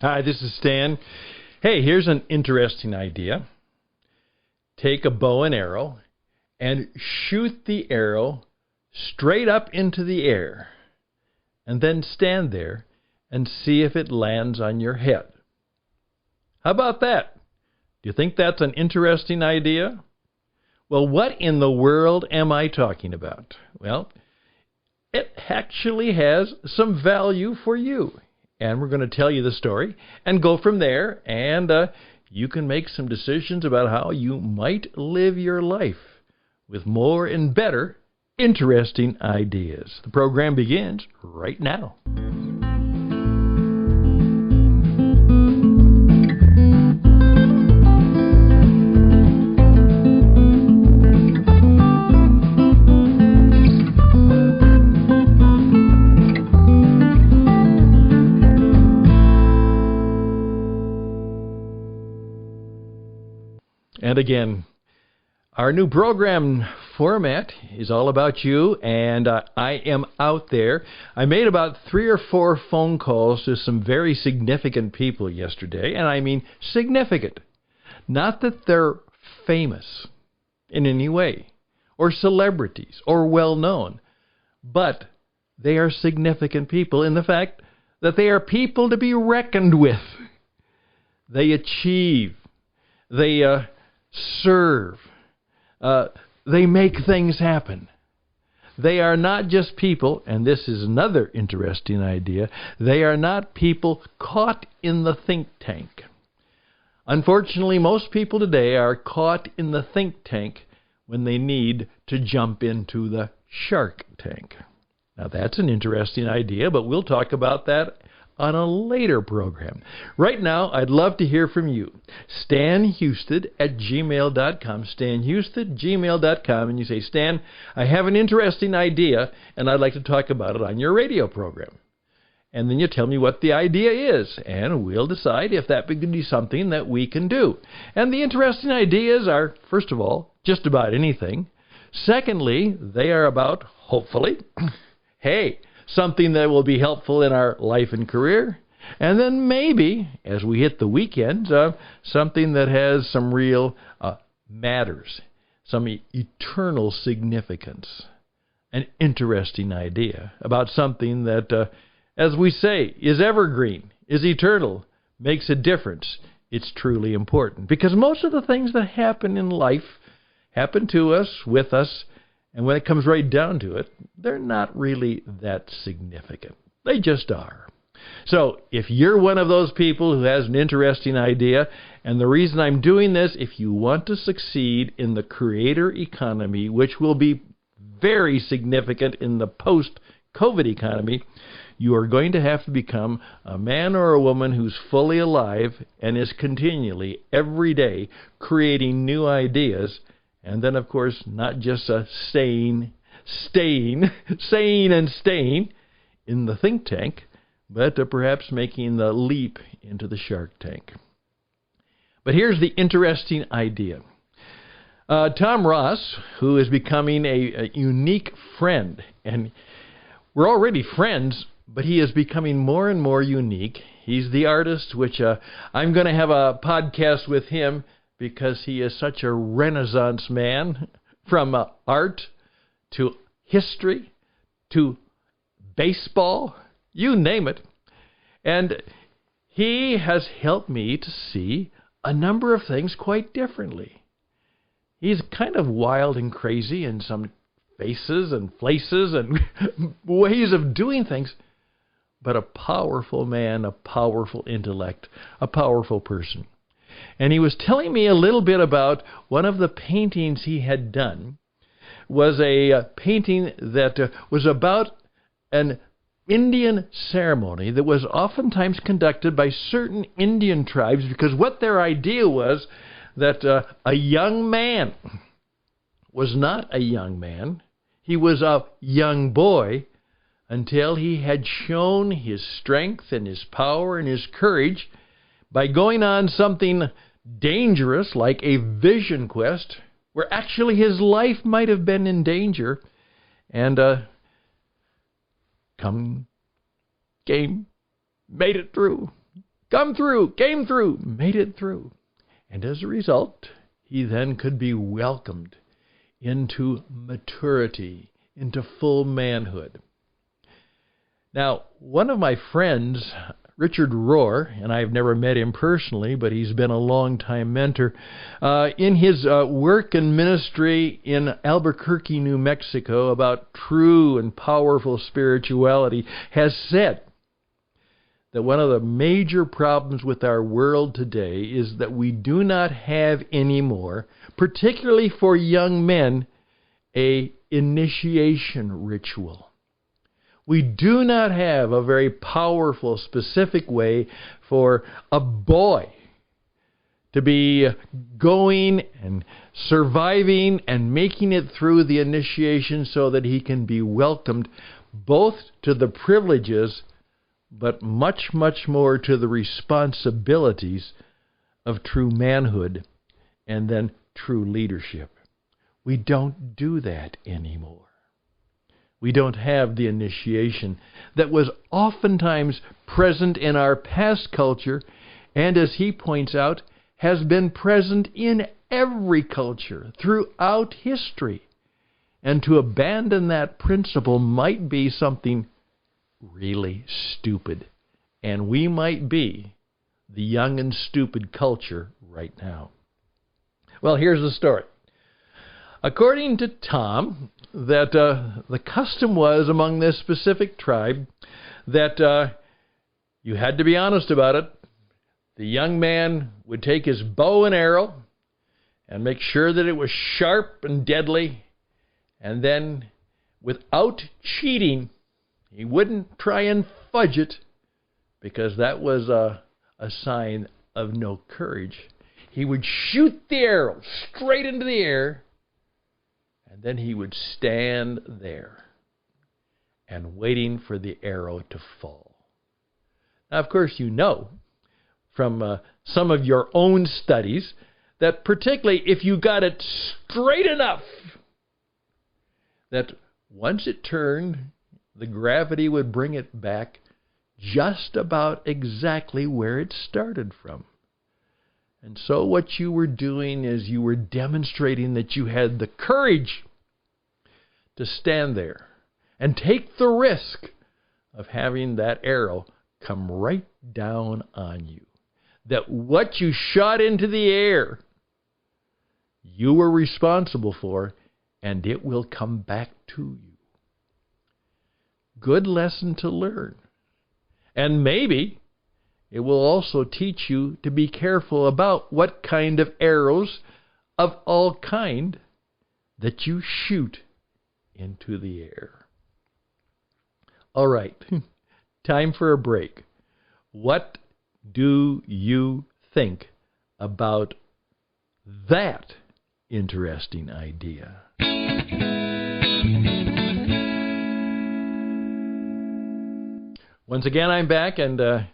Hi, this is Stan. Hey, here's an interesting idea. Take a bow and arrow and shoot the arrow straight up into the air, and then stand there and see if it lands on your head. How about that? Do you think that's an interesting idea? Well, what in the world am I talking about? Well, it actually has some value for you. And we're going to tell you the story and go from there. And you can make some decisions about how you might live your life with more and better interesting ideas. The program begins right now. And again, our new program format is all about you, and I am out there. I made about 3 or 4 phone calls to some very significant people yesterday, and I mean significant. Not that they're famous in any way, or celebrities, or well-known, but they are significant people in the fact that they are people to be reckoned with. They achieve. They serve. They make things happen. They are not just people, and this is another interesting idea, they are not people caught in the think tank. Unfortunately, most people today are caught in the think tank when they need to jump into the shark tank. Now, that's an interesting idea, but we'll talk about that on a later program. Right now, I'd love to hear from you. StanHouston@gmail.com. StanHouston@gmail.com. And you say, Stan, I have an interesting idea, and I'd like to talk about it on your radio program. And then you tell me what the idea is, and we'll decide if that could be something that we can do. And the interesting ideas are, first of all, just about anything. Secondly, they are about, hopefully, hey, something that will be helpful in our life and career. And then maybe, as we hit the weekends, something that has some real matters, some eternal significance, an interesting idea about something that, as we say, is evergreen, is eternal, makes a difference. It's truly important. Because most of the things that happen in life happen to us, with us, and when it comes right down to it, they're not really that significant. They just are. So if you're one of those people who has an interesting idea, and the reason I'm doing this, if you want to succeed in the creator economy, which will be very significant in the post-COVID economy, you are going to have to become a man or a woman who's fully alive and is continually, every day, creating new ideas. And then, of course, not just staying in the think tank, but perhaps making the leap into the shark tank. But here's the interesting idea. Tom Ross, who is becoming a unique friend, and we're already friends, but he is becoming more and more unique. He's the artist, which I'm going to have a podcast with him, because he is such a Renaissance man, from art to history to baseball, you name it. And he has helped me to see a number of things quite differently. He's kind of wild and crazy in some faces and places and ways of doing things, but a powerful man, a powerful intellect, a powerful person. And he was telling me a little bit about one of the paintings he had done. Was a painting that was about an Indian ceremony that was oftentimes conducted by certain Indian tribes, because what their idea was that a young man was not a young man. He was a young boy until he had shown his strength and his power and his courage by going on something dangerous like a vision quest, where actually his life might have been in danger, and made it through, come through, came through, made it through. And as a result, he then could be welcomed into maturity, into full manhood. Now, one of my friends, Richard Rohr, and I've never met him personally, but he's been a long-time mentor, in his work and ministry in Albuquerque, New Mexico, about true and powerful spirituality, has said that one of the major problems with our world today is that we do not have anymore, particularly for young men, an initiation ritual. We do not have a very powerful, specific way for a boy to be going and surviving and making it through the initiation so that he can be welcomed both to the privileges but much, much more to the responsibilities of true manhood and then true leadership. We don't do that anymore. We don't have the initiation that was oftentimes present in our past culture, and as he points out, has been present in every culture throughout history. And to abandon that principle might be something really stupid. And we might be the young and stupid culture right now. Well, here's the story. According to Tom, that the custom was among this specific tribe that you had to be honest about it. The young man would take his bow and arrow and make sure that it was sharp and deadly, and then without cheating, he wouldn't try and fudge it, because that was a sign of no courage. He would shoot the arrow straight into the air, and then he would stand there and waiting for the arrow to fall. Now, of course, you know from some of your own studies that particularly if you got it straight enough, that once it turned, the gravity would bring it back just about exactly where it started from. And so what you were doing is you were demonstrating that you had the courage to stand there and take the risk of having that arrow come right down on you. That what you shot into the air, you were responsible for, and it will come back to you. Good lesson to learn. And maybe it will also teach you to be careful about what kind of arrows of all kind that you shoot into the air. All right, time for a break. What do you think about that interesting idea? Once again, I'm back, and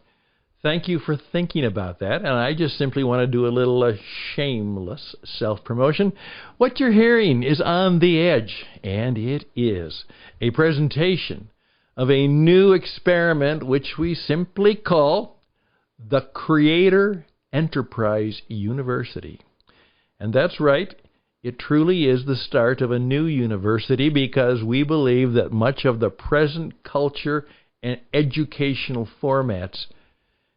thank you for thinking about that. And I just simply want to do a little shameless self-promotion. What you're hearing is On the Edge, and it is a presentation of a new experiment which we simply call the Creator Enterprise University. And that's right, it truly is the start of a new university, because we believe that much of the present culture and educational formats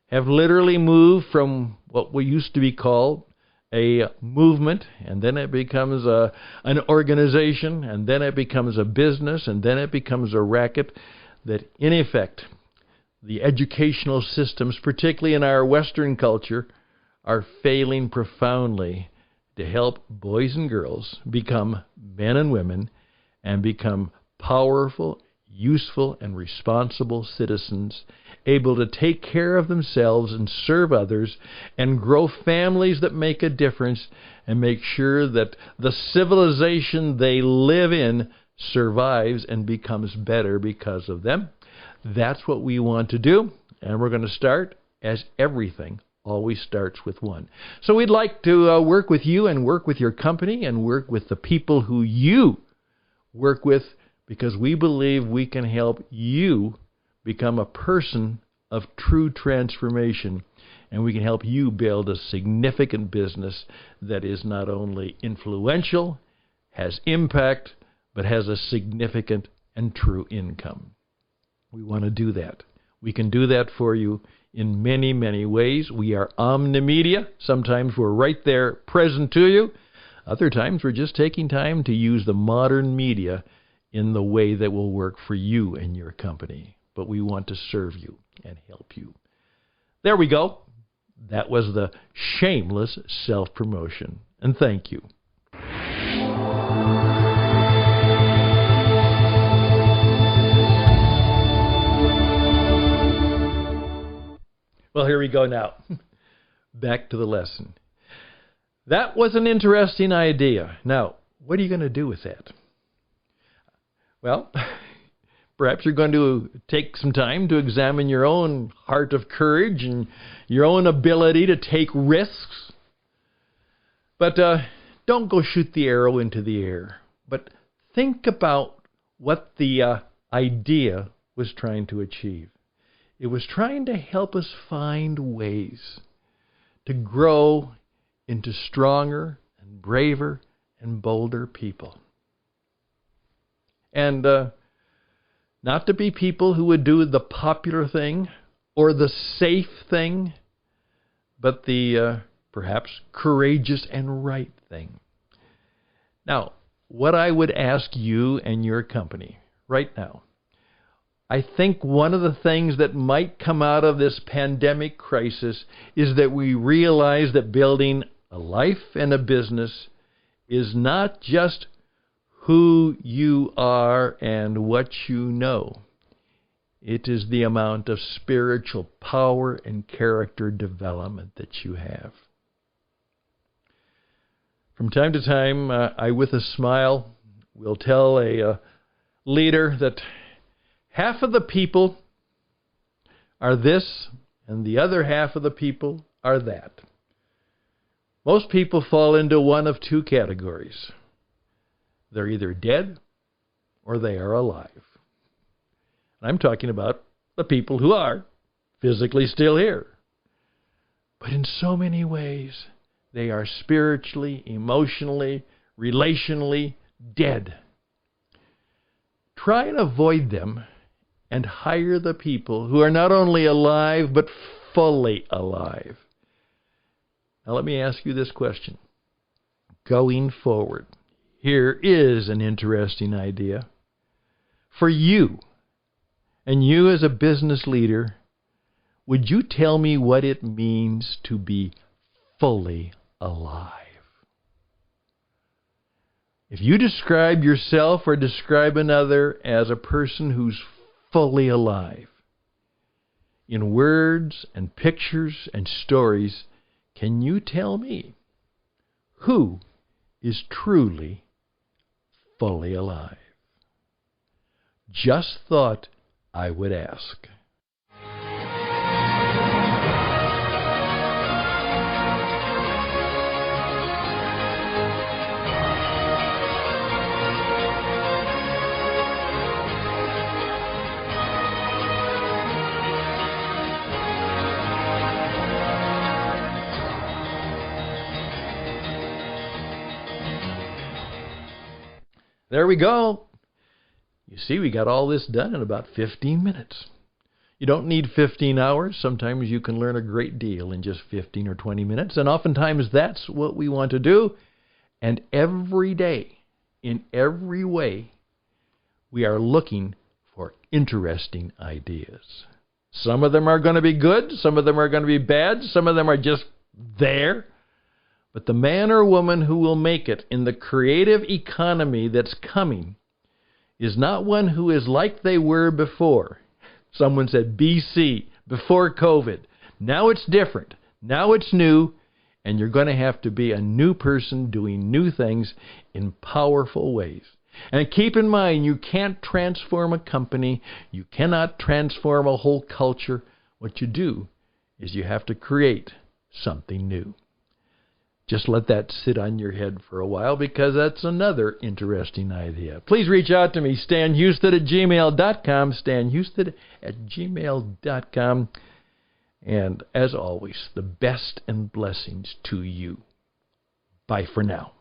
have literally moved from what we used to be called a movement, and then it becomes an organization, and then it becomes a business, and then it becomes a racket, that in effect the educational systems, particularly in our Western culture, are failing profoundly to help boys and girls become men and women and become powerful, useful, and responsible citizens, able to take care of themselves and serve others and grow families that make a difference and make sure that the civilization they live in survives and becomes better because of them. That's what we want to do, and we're going to start, as everything always starts with one. So we'd like to work with you and work with your company and work with the people who you work with, because we believe we can help you become a person of true transformation, and we can help you build a significant business that is not only influential, has impact, but has a significant and true income. We want to do that. We can do that for you in many, many ways. We are omnimedia. Sometimes we're right there present to you. Other times we're just taking time to use the modern media in the way that will work for you and your company. But we want to serve you and help you. There we go. That was the shameless self-promotion. And thank you. Well, here we go now. Back to the lesson. That was an interesting idea. Now, what are you going to do with that? Well, perhaps you're going to take some time to examine your own heart of courage and your own ability to take risks. But don't go shoot the arrow into the air. But think about what the idea was trying to achieve. It was trying to help us find ways to grow into stronger and braver and bolder people. And not to be people who would do the popular thing or the safe thing, but the perhaps courageous and right thing. Now, what I would ask you and your company right now, I think one of the things that might come out of this pandemic crisis is that we realize that building a life and a business is not just who you are and what you know. It is the amount of spiritual power and character development that you have. From time to time, I, with a smile, will tell a leader that half of the people are this, and the other half of the people are that. Most people fall into one of two categories. They're either dead or they are alive. I'm talking about the people who are physically still here. But in so many ways, they are spiritually, emotionally, relationally dead. Try and avoid them and hire the people who are not only alive, but fully alive. Now let me ask you this question. Going forward, here is an interesting idea. For you, and you as a business leader, would you tell me what it means to be fully alive? If you describe yourself or describe another as a person who's fully alive, in words and pictures and stories, can you tell me who is truly fully alive? Just thought I would ask. There we go. You see, we got all this done in about 15 minutes. You don't need 15 hours. Sometimes you can learn a great deal in just 15 or 20 minutes. And oftentimes that's what we want to do. And every day, in every way, we are looking for interesting ideas. Some of them are going to be good. Some of them are going to be bad. Some of them are just there. But the man or woman who will make it in the creative economy that's coming is not one who is like they were before. Someone said BC, before COVID. Now it's different. Now it's new, and you're going to have to be a new person doing new things in powerful ways. And keep in mind, you can't transform a company. You cannot transform a whole culture. What you do is you have to create something new. Just let that sit on your head for a while, because that's another interesting idea. Please reach out to me, stanhouston@gmail.com, stanhouston@gmail.com. And as always, the best and blessings to you. Bye for now.